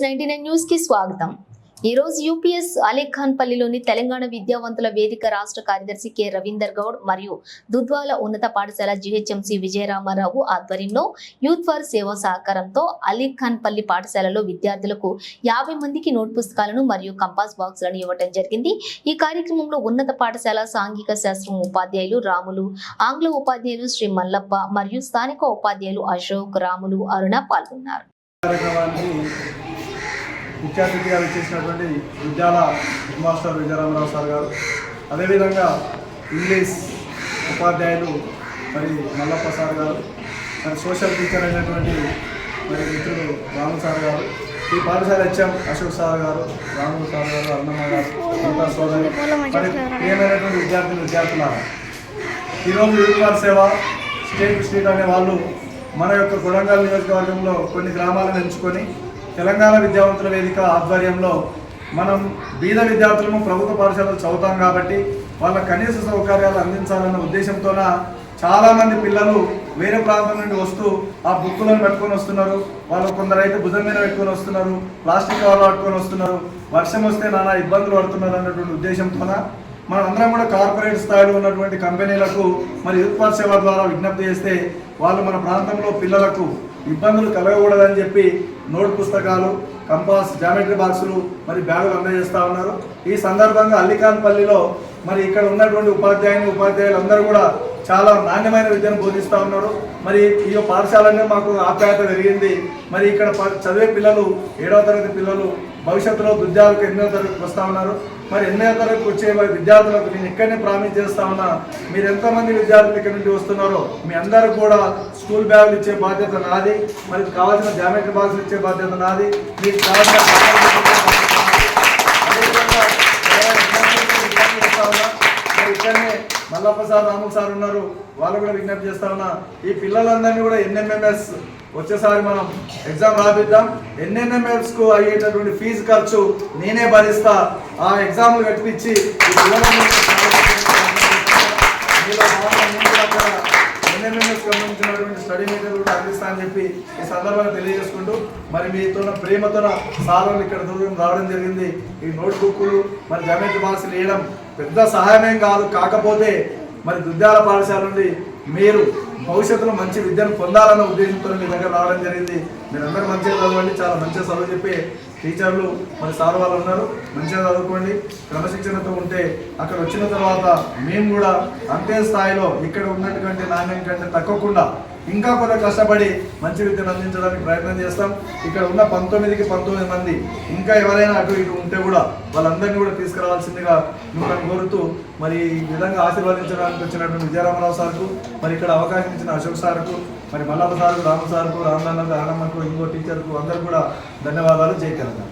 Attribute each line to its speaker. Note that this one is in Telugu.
Speaker 1: X99 న్యూస్ కి స్వాగతం. ఈ రోజు యూపీఎస్ అలీఖాన్పల్లిలోని తెలంగాణ విద్యావంతుల వేదిక రాష్ట్ర కార్యదర్శి కె రవీందర్ గౌడ్ మరియు దుద్వాల ఉన్నత పాఠశాల జీహెచ్ఎంసీ విజయరామారావు ఆధ్వర్యంలో యూత్ ఫర్ సేవ సహకారంతో అలీఖాన్పల్లి పాఠశాలలో విద్యార్థులకు 50 మందికి నోట్ పుస్తకాలను మరియు కంపాస్ బాక్సులను ఇవ్వడం జరిగింది. ఈ కార్యక్రమంలో ఉన్నత పాఠశాల సాంఘిక శాస్త్రం ఉపాధ్యాయులు రాములు, ఆంగ్ల ఉపాధ్యాయులు శ్రీ మల్లప్ప మరియు స్థానిక ఉపాధ్యాయులు అశోక్, రాములు, అరుణ పాల్గొన్నారు.
Speaker 2: ముఖ్య అతిథిగా వచ్చేసినటువంటి విద్యాల హెడ్ మాస్టర్ విజయరామరావు సార్ గారు, అదేవిధంగా ఇంగ్లీష్ ఉపాధ్యాయులు మరి మల్లప్ప సార్ గారు, మరి సోషల్ టీచర్ అయినటువంటి మరి మిత్రులు రాము సార్ గారు, ఈ పాఠశాల హెచ్ఎం అశోక్ సార్ గారు, రాము సార్ గారు, అన్నమ్మ గారు, అంతా సోదరి, మరి ప్రియమైనటువంటి విద్యార్థులారా, ఈరోజు యూత్ ఫర్ సేవ స్టేట్ అనే వాళ్ళు మన యొక్క కొడంగల్ నియోజకవర్గంలో కొన్ని గ్రామాలను ఎంచుకొని తెలంగాణ విద్యావంతుల వేదిక ఆధ్వర్యంలో మనం బీద విద్యార్థులను ప్రభుత్వ పాఠశాలలు చదువుతాం కాబట్టి వాళ్ళ కనీస సౌకర్యాలు అందించాలన్న ఉద్దేశంతోన చాలామంది పిల్లలు వేరే ప్రాంతం నుండి వస్తూ ఆ బుక్కులను పెట్టుకొని వస్తున్నారు. వాళ్ళు కొందరైతే భుజం మీద పెట్టుకొని వస్తున్నారు, ప్లాస్టిక్ కవర్లు పట్టుకొని వస్తున్నారు. వర్షం వస్తే నానా ఇబ్బందులు పడుతున్నారు అన్నటువంటి ఉద్దేశంతోన మనం అందరం కూడా కార్పొరేట్ స్థాయిలో ఉన్నటువంటి కంపెనీలకు మరి యూత్ ఫర్ సేవ ద్వారా విజ్ఞప్తి చేస్తే వాళ్ళు మన ప్రాంతంలో పిల్లలకు ఇబ్బందులు కలగకూడదని చెప్పి నోట్ పుస్తకాలు, కంపాస్, జామెట్రీ బాక్సులు మరి బ్యాగులు అందజేస్తూ ఉన్నారు. ఈ సందర్భంగా అలీఖాన్పల్లిలో మరి ఇక్కడ ఉన్నటువంటి ఉపాధ్యాయులు అందరూ కూడా చాలా నాణ్యమైన విద్యను బోధిస్తూ ఉన్నారు. మరి ఈ పాఠశాలనే మాకు ఆప్యాయత పెరిగింది. మరి ఇక్కడ చదివే పిల్లలు 7వ తరగతి పిల్లలు భవిష్యత్తులో విద్యార్థులకు 8వ తరగతికి వస్తూ ఉన్నారు. మరి 8వ తరగతికి వచ్చే విద్యార్థులకు నేను ఇక్కడనే ప్రామిస్ చేస్తా ఉన్నా, మీరు ఎంతమంది విద్యార్థులు ఇక్కడ నుండి వస్తున్నారో మీ అందరూ కూడా స్కూల్ బ్యాగులు ఇచ్చే బాధ్యత నాది, మరి కావాల్సిన జామెట్రీ బాక్సులు ఇచ్చే బాధ్యత నాది. మీకు కావాల్సిన ఇక్కడనే మల్లప్ప సార్, రాములు సార్ ఉన్నారు, వాళ్ళు కూడా విజ్ఞప్తి చేస్తా ఉన్నా, ఈ పిల్లలందరినీ కూడా ఎన్ఎంఎంఎస్ వచ్చేసారి మనం ఎగ్జామ్ రాపిద్దాం. ఎన్ఎంఎంఎస్కు అయ్యేటటువంటి ఫీజు ఖర్చు నేనే భరిస్తా. ఆ ఎగ్జామ్లు కట్టించి ఈ పిల్లలందరినీ ఎన్ఎంఎంఎస్ సంబంధించినటువంటి స్టడీ మెటీరియల్ కూడా అందిస్తా అని చెప్పి ఈ సందర్భంగా తెలియజేసుకుంటూ, మరి మీతో ప్రేమతో సార్లు ఇక్కడ దూరం రావడం జరిగింది. ఈ నోట్ బుక్లు మరి జామెట్రీ బాక్సులు వేయడం పెద్ద సహాయమేం కాదు, కాకపోతే మరి దుద్యాల పాఠశాల నుండి మీరు భవిష్యత్తులో మంచి విద్యను పొందాలన్న ఉద్దేశంతో మీ దగ్గర రావడం జరిగింది. మీరందరూ మంచిగా చదవండి, చాలా మంచిగా చదువు చెప్పే టీచర్లు మరి సార్ వాళ్ళు ఉన్నారు, మంచిగా చదువుకోండి. క్రమశిక్షణతో ఉంటే అక్కడ వచ్చిన తర్వాత మేము కూడా అంతే స్థాయిలో ఇక్కడ ఉన్నటువంటి నాణ్యం కంటే తగ్గకుండా ఇంకా కొంత కష్టపడి మంచి విద్యను అందించడానికి ప్రయత్నం చేస్తాం. ఇక్కడ ఉన్న 19 మంది ఇంకా ఎవరైనా అటు ఇటు ఉంటే కూడా వాళ్ళందరినీ కూడా తీసుకురావాల్సిందిగా మిమ్మల్ని కోరుతూ, మరి ఈ విధంగా ఆశీర్వదించడానికి వచ్చినటువంటి విజయరామరావు సార్కు, మరి ఇక్కడ అవకాశం ఇచ్చిన అశోక్ సార్కు, మరి మల్లప్ప సార్కు, రాము సార్కు, రామనాథ్, ఆనమ్మకు, ఇంకో టీచర్కు అందరూ కూడా ధన్యవాదాలు. జై తెలంగాణ.